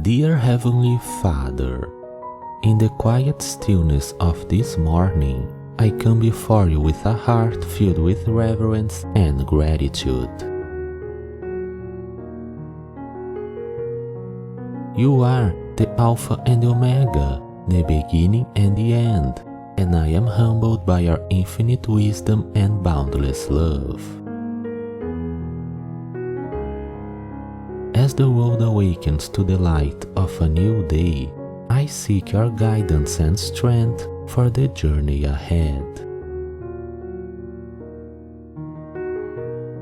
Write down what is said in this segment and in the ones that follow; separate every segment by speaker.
Speaker 1: Dear Heavenly Father, in the quiet stillness of this morning, I come before you with a heart filled with reverence and gratitude. You are the Alpha and Omega, the beginning and the end, and I am humbled by your infinite wisdom and boundless love. As the world awakens to the light of a new day, I seek your guidance and strength for the journey ahead.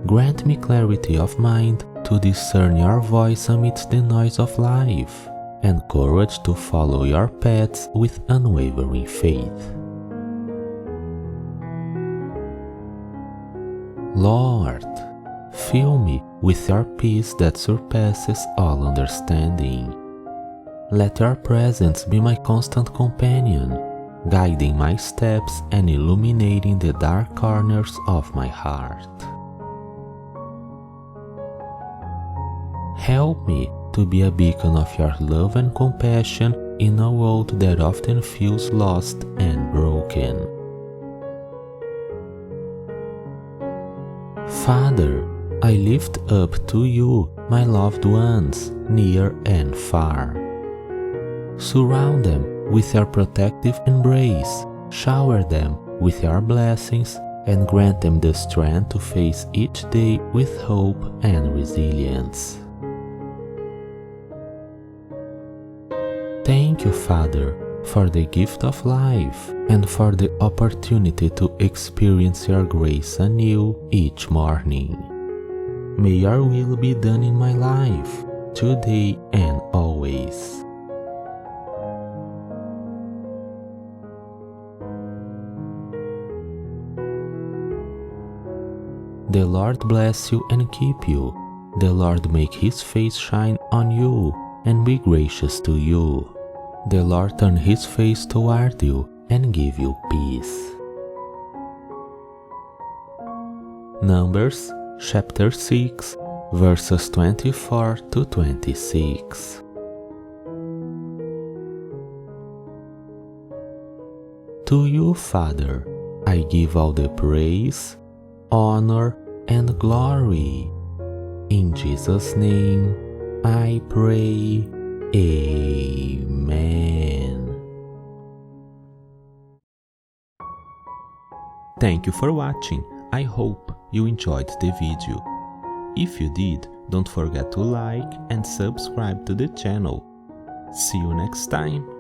Speaker 1: Grant me clarity of mind to discern your voice amidst the noise of life, and courage to follow your paths with unwavering faith. Lord, fill me with your peace that surpasses all understanding. Let your presence be my constant companion, guiding my steps and illuminating the dark corners of my heart. Help me to be a beacon of your love and compassion in a world that often feels lost and broken. Father, I lift up to you my loved ones, near and far. Surround them with your protective embrace, shower them with your blessings, and grant them the strength to face each day with hope and resilience. Thank you, Father, for the gift of life and for the opportunity to experience your grace anew each morning. May your will be done in my life, today and always. The Lord bless you and keep you. The Lord make his face shine on you and be gracious to you. The Lord turn his face toward you and give you peace. Numbers chapter 6, verses 24 to 26. To you, Father, I give all the praise, honor, and glory. In Jesus' name, I pray. Amen. Thank you for watching. I hope you enjoyed the video. If you did, don't forget to like and subscribe to the channel. See you next time.